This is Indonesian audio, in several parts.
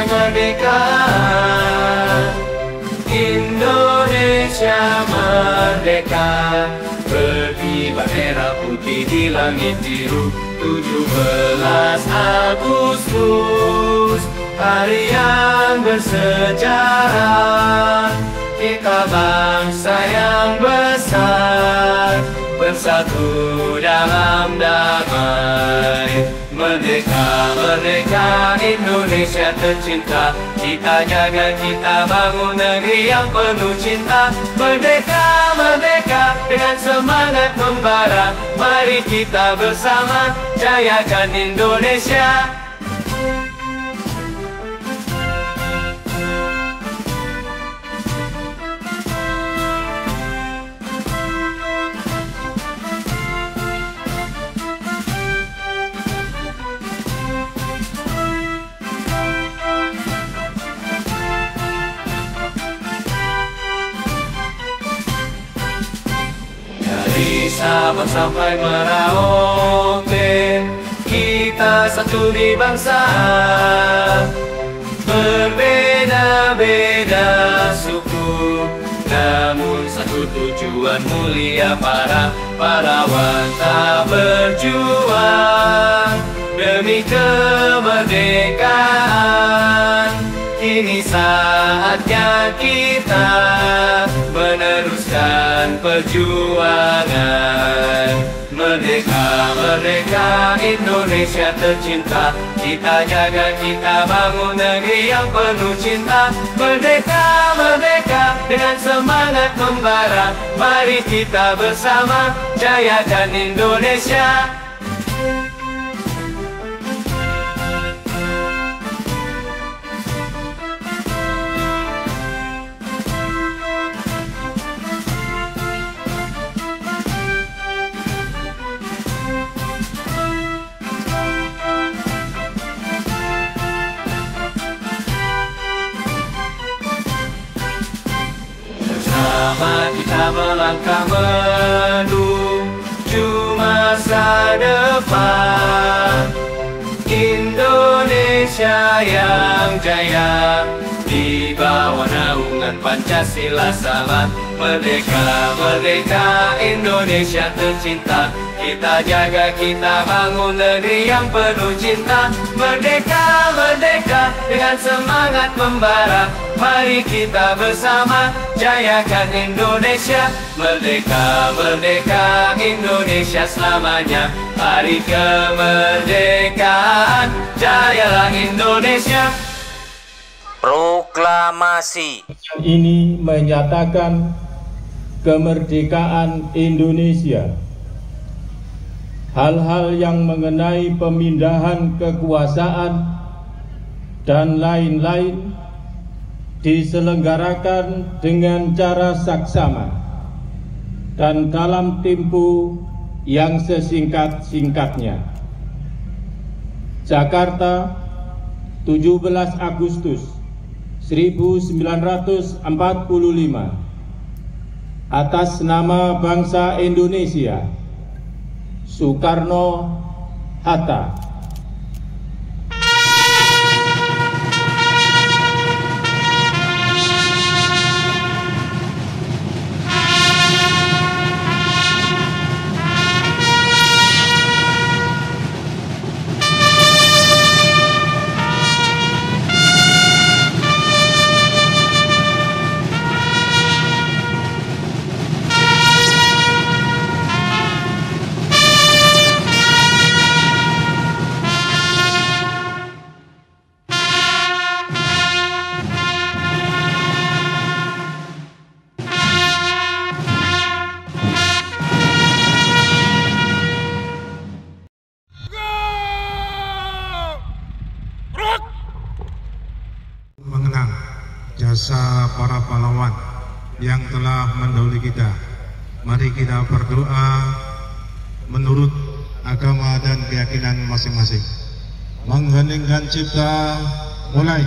kemerdekaan. Indonesia merdeka, berkibar merah putih di langit biru. 17 Agustus, hari yang bersejarah. Kita bangsa yang besar, bersatu dalam damai. Merdeka, merdeka Indonesia tercinta. Kita jaga, kita bangun negeri yang penuh cinta. Merdeka, merdeka dengan semangat membara. Mari kita bersama jayakan Indonesia. Dari Sabang sampai Merauke, kita satu di bangsa. Berbeda-beda suku, namun satu tujuan mulia. Para pahlawan tak berjuang demi kemerdekaan. Kini saatnya kita meneruskan perjuangan. Merdeka, merdeka Indonesia tercinta. Kita jaga, kita bangun negeri yang penuh cinta. Merdeka, merdeka dengan semangat membara. Mari kita bersama jayakan Indonesia. Bersama kita melangkah menuju masa depan. Indonesia yang jaya di bawah naungan Pancasila. Selamat merdeka, merdeka Indonesia tercinta. Kita jaga, kita bangun negeri yang penuh cinta. Merdeka, merdeka dengan semangat membara. Mari kita bersama jayakan Indonesia. Merdeka, merdeka Indonesia selamanya. Hari kemerdekaan, jayalah Indonesia. Proklamasi ini menyatakan kemerdekaan Indonesia. Hal-hal yang mengenai pemindahan kekuasaan dan lain-lain diselenggarakan dengan cara saksama dan dalam tempo yang sesingkat-singkatnya. Jakarta, 17 Agustus 1945. Atas nama bangsa Indonesia, Soekarno-Hatta. Mengenang jasa para pahlawan yang telah mendahului kita. Mari kita berdoa menurut agama dan keyakinan masing-masing. Mengheningkan cipta, mulai.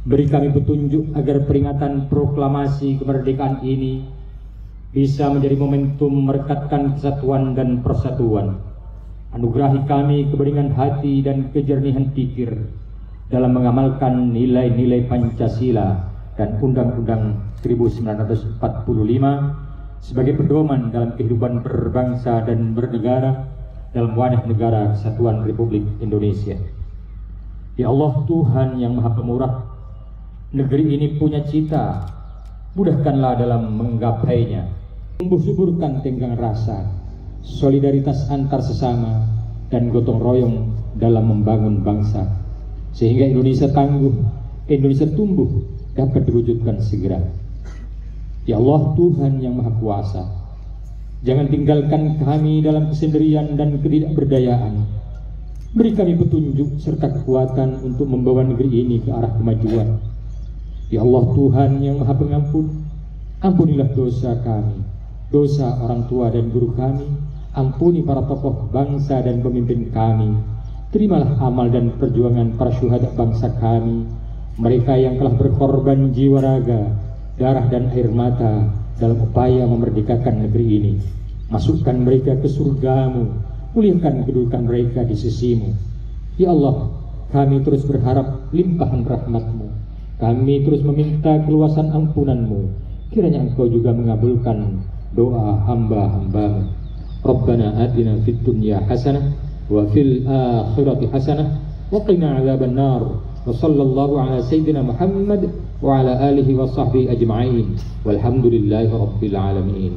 Beri kami petunjuk agar peringatan proklamasi kemerdekaan ini bisa menjadi momentum merekatkan kesatuan dan persatuan. Anugerahi kami kebeningan hati dan kejernihan pikir dalam mengamalkan nilai-nilai Pancasila dan Undang-Undang 1945 sebagai pedoman dalam kehidupan berbangsa dan bernegara dalam wadah negara Kesatuan Republik Indonesia. Ya Allah Tuhan yang Maha Pemurah, negeri ini punya cita, mudahkanlah dalam menggapainya. Tumbuh suburkan tenggang rasa, solidaritas antar sesama, dan gotong royong dalam membangun bangsa, sehingga Indonesia tangguh, Indonesia tumbuh, dapat diwujudkan segera. Ya Allah Tuhan yang Maha Kuasa, jangan tinggalkan kami dalam kesendirian dan ketidakberdayaan. Beri kami petunjuk serta kekuatan untuk membawa negeri ini ke arah kemajuan. Ya Allah Tuhan yang Maha Pengampun, ampunilah dosa kami, dosa orang tua dan guru kami, ampuni para tokoh bangsa dan pemimpin kami. Terimalah amal dan perjuangan para syuhada bangsa kami, mereka yang telah berkorban jiwa raga, darah dan air mata dalam upaya memerdekakan negeri ini. Masukkan mereka ke surgamu, muliakan kedudukan mereka di sisimu. Ya Allah, kami terus berharap limpahan rahmatmu, kami terus meminta keluasan ampunanmu. Kiranya Engkau juga mengabulkan doa hamba-hambamu. Rabbana atina fid dunya hasanah wa fil akhirati hasanah wa qina adzaban nar. Wa sallallahu ala sayyidina Muhammad wa ala alihi wa sahbihi ajma'in. Walhamdulillahi rabbil alamin.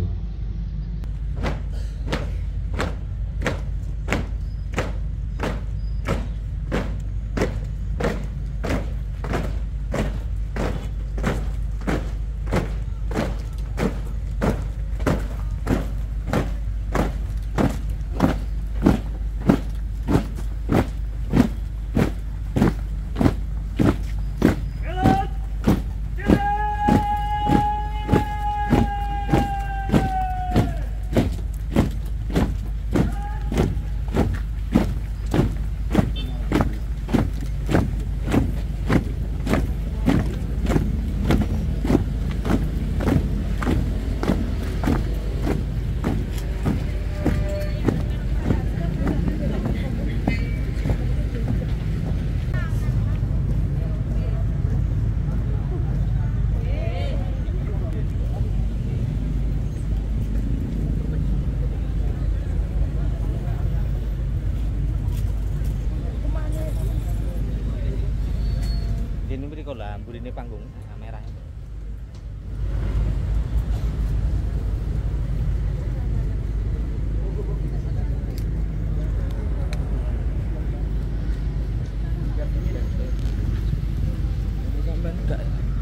Ini beri kolam, burine panggung kamera.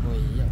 Oh iya.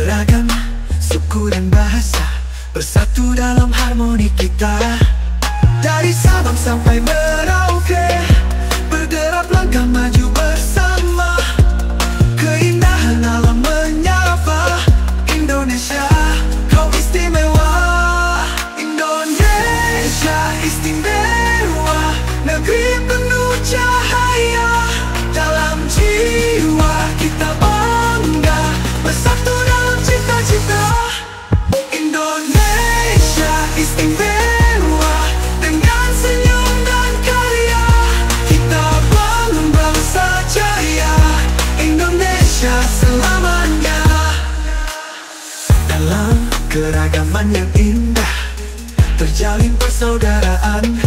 Beragam suku dan bahasa bersatu dalam harmoni kita. Dari Sabang sampai Merauke, berderap langkah maju bersama. Keindahan alam menyapa. Indonesia, kau istimewa. Indonesia istimewa, negeri penuh cahaya. Dalam jiwa kita bangga, bersatu dalam cita-cita. Indonesia istimewa, dengan senyum dan karya kita bangun bangsa jaya. Indonesia selamanya. Dalam keragaman yang indah terjalin persaudaraan.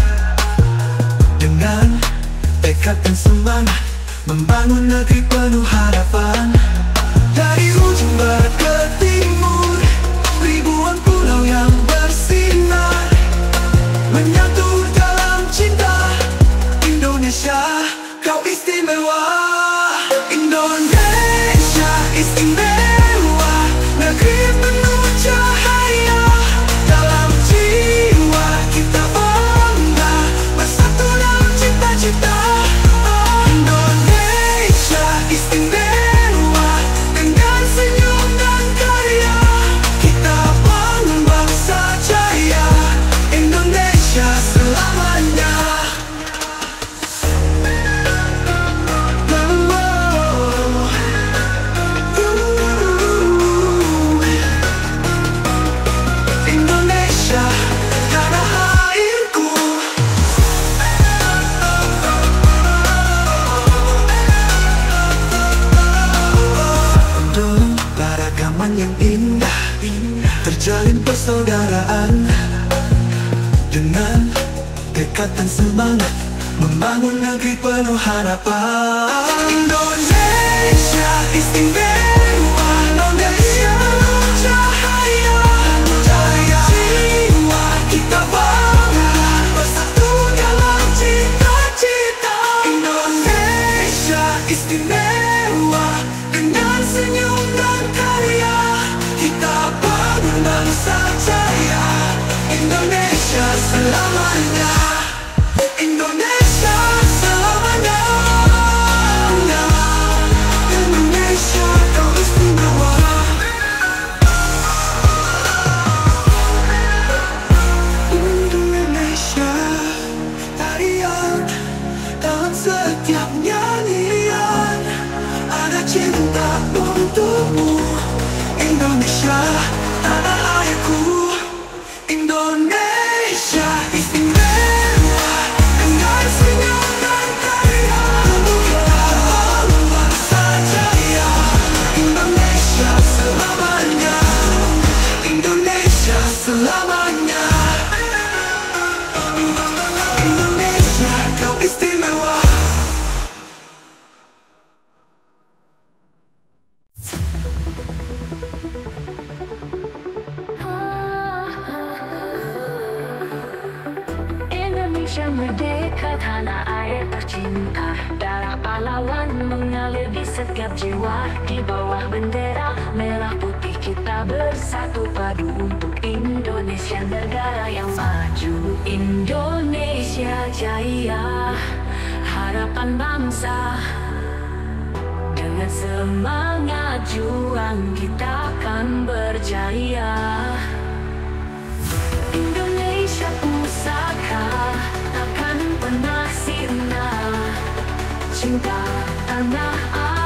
Dengan tekad dan semangat membangun negeri penuh harapan. Dari ujung barat ke timur, ribuan pulau yang bersinar, menyatu dalam cinta. Indonesia, kau istimewa. Indonesia istimewa, negeri penuh cahaya. Dalam jiwa kita bangga, bersatu dalam cita-cita. Indonesia istimewa, dengan senyum dan karya kita bangun bangsa jaya. Indonesia selamanya. Indonesia, tanah airku. Dalam keragaman yang indah terjalin persaudaraan. Dengan tekad dan semangat membangun negeri penuh harapan. Indonesia istimewa, Indonesia cahaya. Cahaya jiwa kita bangga, bersatu dalam cita-cita. Indonesia istimewa, dengan senyum dan karya kita bangun bangsa jaya. Indonesia selamanya. Indonesia selamanya. Indonesia, kau istimewa. Indonesia, tarian dalam setiap nyanyian. Ada cinta untukmu. Indonesia, tanah airku. Indonesia istimewa, dengan senyum dan karya kita bangun bangsa jaya. Indonesia selamanya. Indonesia selamanya. Indonesia, kau istimewa. Indonesia merdeka, tanah air tercinta. Darah pahlawan mengalir di setiap jiwa. Di bawah bendera merah putih kita bersatu padu untuk Indonesia, negara yang maju. Indonesia jaya, harapan bangsa. Dengan semangat juang kita akan berjaya. Indonesia pusaka, takkan pernah sirna. Cinta tanah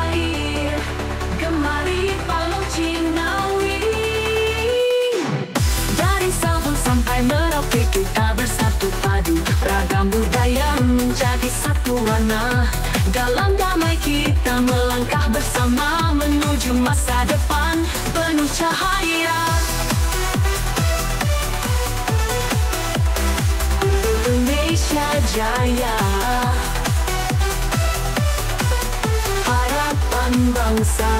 air, gemari Palau Cinawi. Dari Sabang sampai Merauke kita bersatu padu. Ragam budaya menjadi satu warna. Dalam damai kita melangkah bersama, menuju masa depan penuh cahaya. Indonesia jaya, harapan bangsa.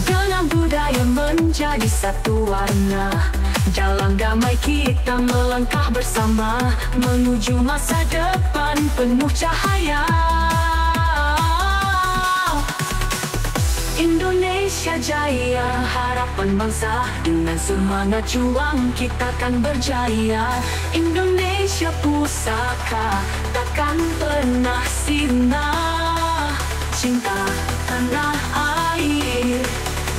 Dengan budaya menjadi satu warna. Dalam damai kita melangkah bersama, menuju masa depan penuh cahaya. Indonesia Jaya, harapan bangsa. Dengan semangat juang kita akan berjaya. Indonesia pusaka, takkan pernah sirna. Cinta tanah air,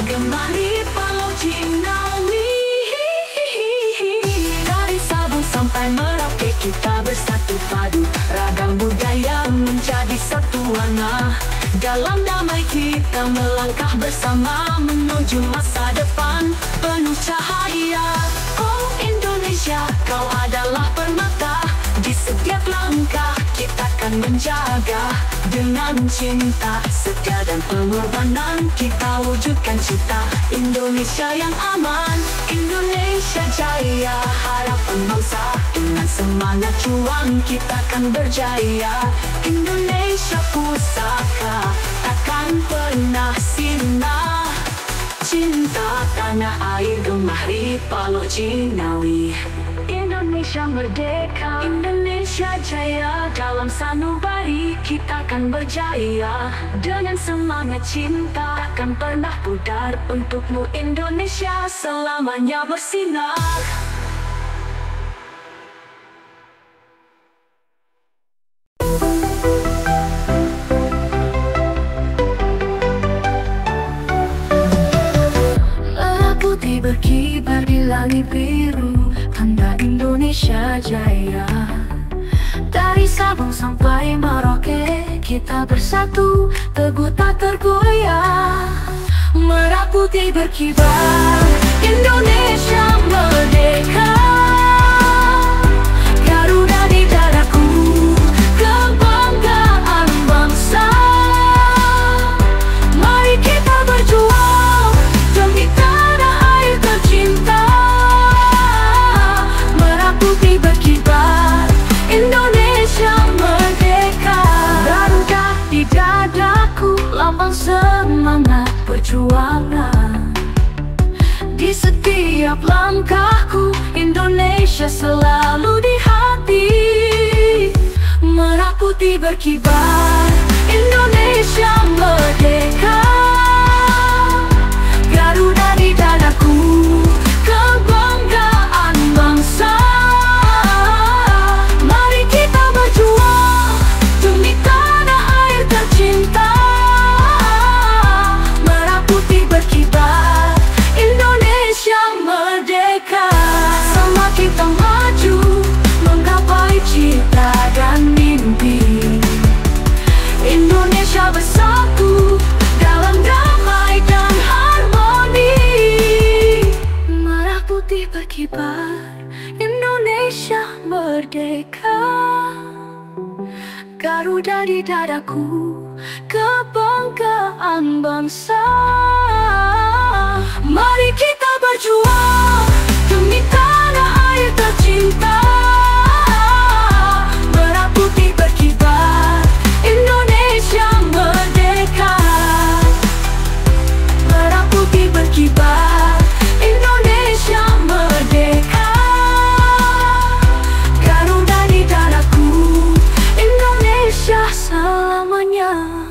gemari Pulau Cinawi. Dari Sabang sampai Merauke kita bersatu padu, ragam budaya menjadi satu warna. Dalam damai kita melangkah bersama menuju masa depan penuh cahaya. Oh Indonesia, kau adalah permata. Di setiap langkah kita akan menjaga. Dengan cinta, setia dan pengorbanan kita wujudkan cita Indonesia yang aman. Indonesia Jaya, harapan bangsa. Dengan semangat juang kita akan berjaya. Indonesia pusaka, takkan pernah sirna. Cinta tanah air, gemari Pulau Cinawi. Indonesia merdeka, Indonesia jaya. Dalam sanubari kita akan berjaya. Dengan semangat cinta takkan pernah pudar. Untukmu Indonesia selamanya bersinar. Merah putih berkibar di langit biru, tanda Indonesia Jaya. Dari Sabang sampai Merauke kita bersatu, teguh tak tergoyah. Merah putih berkibar, Indonesia merdeka. Garuda di dadaku, kebanggaan bangsa. Mari kita berjuang demi tanah air tercinta. Merah putih berkibar, Indonesia merdeka. Garuda di dadaku, lambang semangat perjuangan. Di setiap langkahku, Indonesia selalu di hati. Merah putih berkibar, Indonesia merdeka. Garuda di dadaku, kebanggaan bangsa. Mari kita berjuang demi tanah air tercinta. Merah putih berkibar, Indonesia merdeka. Sama kita maju, menggapai cita dan mimpi. Indonesia bersatu dalam damai dan harmoni. Merah putih berkibar, Indonesia merdeka. Garuda di dadaku, kebanggaan bangsa. Mari kita berjuang demi tanah air tercinta. Merah putih berkibar, Indonesia merdeka. Merah putih berkibar, Indonesia merdeka. Garuda di dadaku, Indonesia selamanya.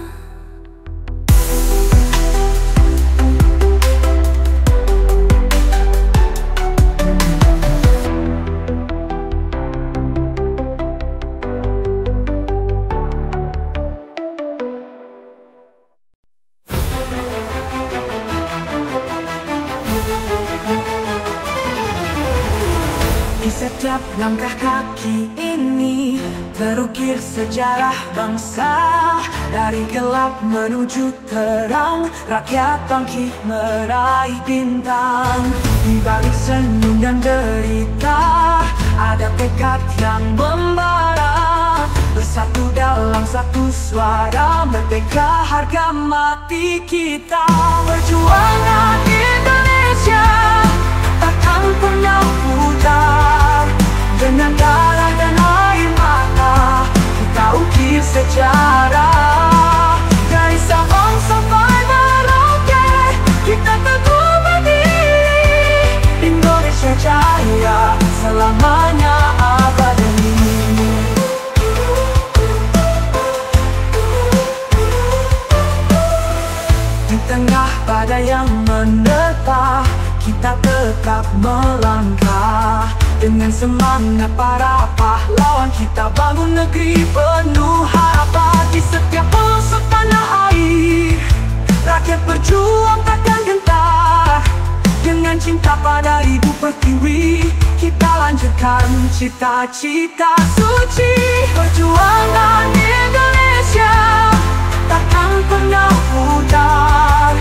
Di setiap langkah kaki ini terukir sejarah bangsa. Dari gelap menuju terang, rakyat bangkit meraih bintang. Di balik senyum dan derita, ada tekad yang membara. Bersatu dalam satu suara, merdeka harga mati kita. Perjuangan Indonesia takkan pernah pudar. Dengan darah dan air mata kita ukir sejarah. Dari Sabang sampai Merauke kita teguh berdiri. Indonesia Jaya selamanya abadi. Di tengah menetap, kita tetap melangkah. Dengan semangat para pahlawan, kita bangun negeri penuh harapan. Di setiap pelosok tanah air, rakyat berjuang takkan gentar. Dengan cinta pada ibu pertiwi, kita lanjutkan cita-cita suci. Perjuangan Indonesia takkan pernah pudar.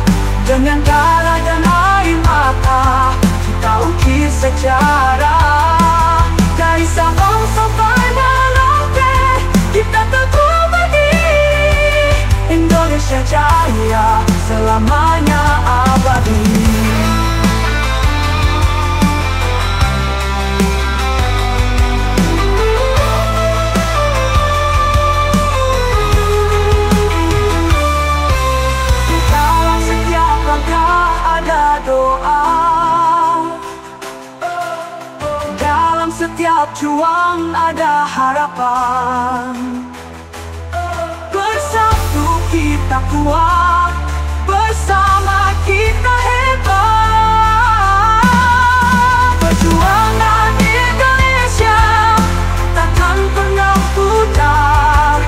Dengan darah dan air mata, kita ukir sejarah. Dari Sabang sampai Merauke, kita teguh berdiri. Indonesia Jaya selamanya abadi. Setiap juang ada harapan. Bersatu kita kuat, bersama kita hebat. Perjuangan Indonesia takkan pernah pudar.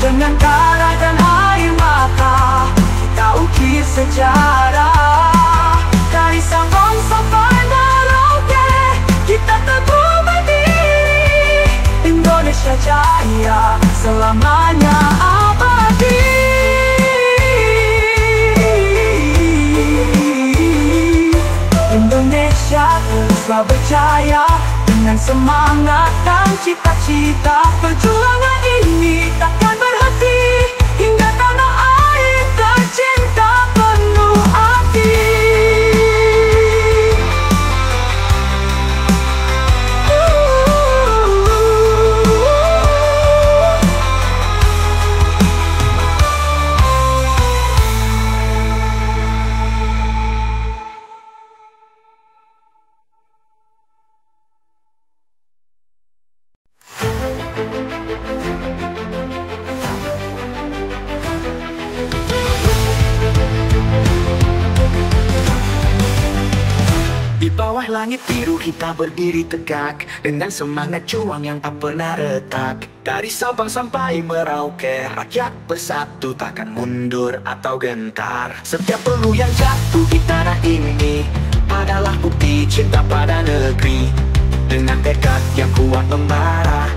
Dengan darah dan air mata, kita ukir sejarah. Dari Sabang sampai Merauke, kita teguh Indonesia Jaya selamanya abadi. Indonesia teruslah berjaya. Dengan semangat dan cita-cita, perjuangan ini takkan berhenti. Hingga tanah air tercinta penuh arti. Bawah langit biru kita berdiri tegak, dengan semangat juang yang tak pernah retak. Dari Sabang sampai Merauke, rakyat bersatu takkan mundur atau gentar. Setiap peluru yang jatuh di tanah ini adalah bukti cinta pada negeri. Dengan tekad yang kuat membara,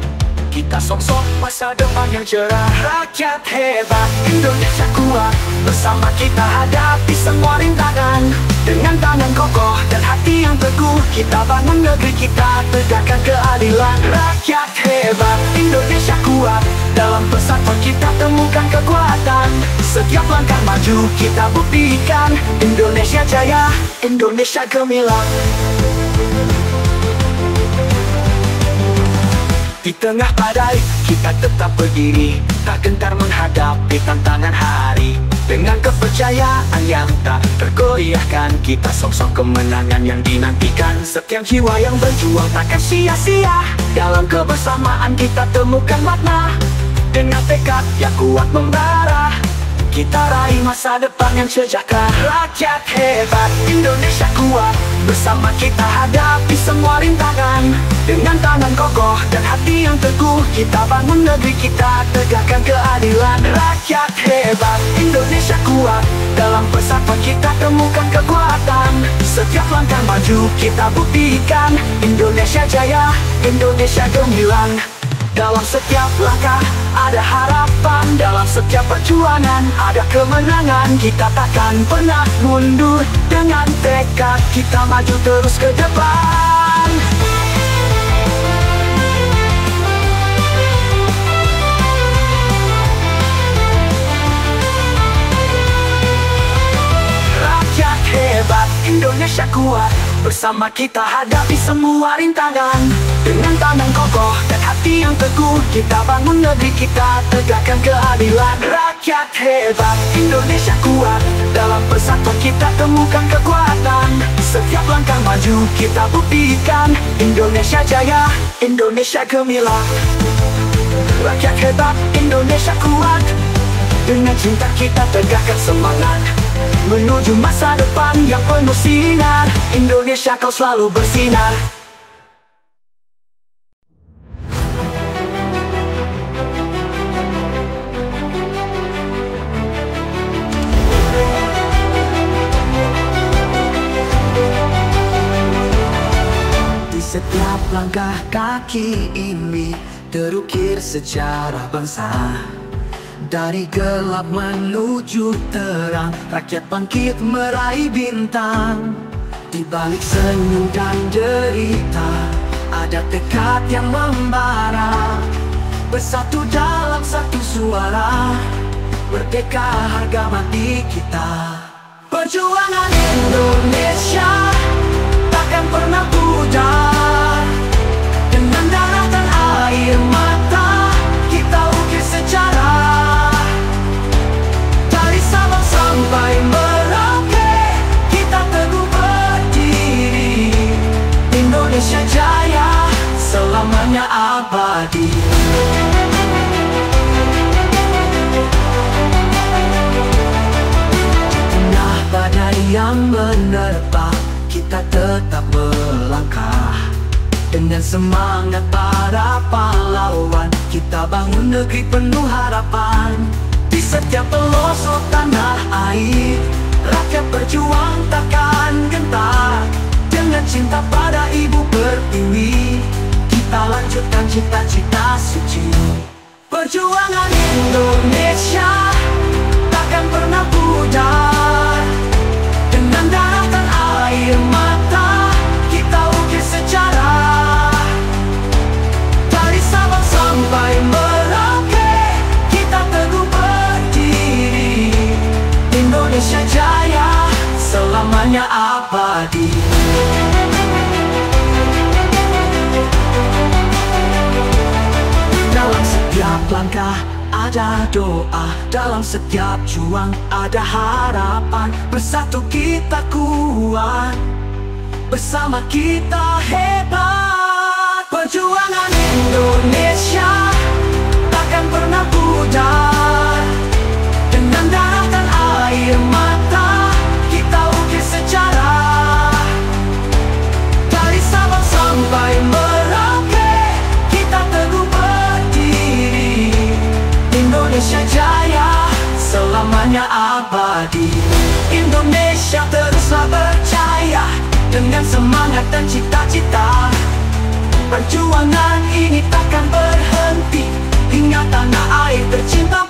kita sok-sok masa depan yang cerah. Rakyat hebat, Indonesia kuat, bersama kita hadapi semua rintangan. Dengan tangan kokoh dan hati yang teguh, kita bangun negeri kita, tegakkan keadilan. Rakyat hebat, Indonesia kuat, dalam persatuan kita temukan kekuatan. Setiap langkah maju kita buktikan, Indonesia Jaya, Indonesia gemilang. Di tengah badai, kita tetap berdiri, tak gentar menghadapi tantangan hari. Dengan kepercayaan yang tak tergoyahkan, kita sok-sok kemenangan yang dinantikan. Setiap jiwa yang berjuang takkan sia-sia, dalam kebersamaan kita temukan makna. Dengan tekad yang kuat membara, kita raih masa depan yang sejahtera. Rakyat hebat, Indonesia kuat, bersama kita hadapi semua rintangan. Dengan tangan kokoh dan hati yang teguh, kita bangun negeri kita, tegakkan keadilan. Rakyat hebat, Indonesia kuat, dalam persatuan kita temukan kekuatan. Setiap langkah maju kita buktikan, Indonesia Jaya, Indonesia gemilang. Dalam setiap langkah ada harapan, dalam setiap perjuangan ada kemenangan. Kita takkan pernah mundur, dengan tekad kita maju terus ke depan. Rakyat hebat, Indonesia kuat, bersama kita hadapi semua rintangan. Dengan tangan kokoh dan hati yang teguh, kita bangun negeri kita, tegakkan keadilan. Rakyat hebat, Indonesia kuat, dalam persatuan kita temukan kekuatan. Setiap langkah maju kita buktikan, Indonesia Jaya, Indonesia gemilang. Rakyat hebat, Indonesia kuat, dengan cinta kita tegakkan semangat. menuju masa depan yang penuh sinar. Indonesia kau selalu bersinar. Di setiap langkah kaki ini terukir sejarah bangsa. Dari gelap menuju terang, rakyat bangkit meraih bintang. Di balik senyum dan derita, ada tekad yang membara. Bersatu dalam satu suara, merdeka harga mati kita. Perjuangan Indonesia takkan pernah pudar. Dengan darah dan air mata kita ukir sejarah. Dari Sabang sampai Merauke kita teguh berdiri. Indonesia jaya selamanya abadi. Di tengah badai yang menerpa kita tetap melangkah. Dengan semangat para pahlawan kita bangun negeri penuh harapan. Di setiap pelosok tanah air rakyat berjuang takkan gentar. Dengan cinta pada ibu pertiwi kita lanjutkan cita-cita suci. Perjuangan Indonesia takkan pernah pudar. Dengan darah dan air mata kita ukir sejarah. Dari Sabang sampai Merauke kita teguh berdiri. Indonesia jaya selamanya abadi. Dalam setiap langkah ada doa, dalam setiap juang ada harapan. Bersatu kita kuat, bersama kita hebat. Perjuangan Indonesia takkan pernah pudar. Dengan darah dan air mata kita ukir sejarah. Dari Sabang sampai Merauke kita teguh berdiri. Indonesia jaya selamanya abadi. Indonesia teruslah berjaya dengan semangat dan cita-cita. Perjuangan ini takkan berhenti hingga tanah air tercinta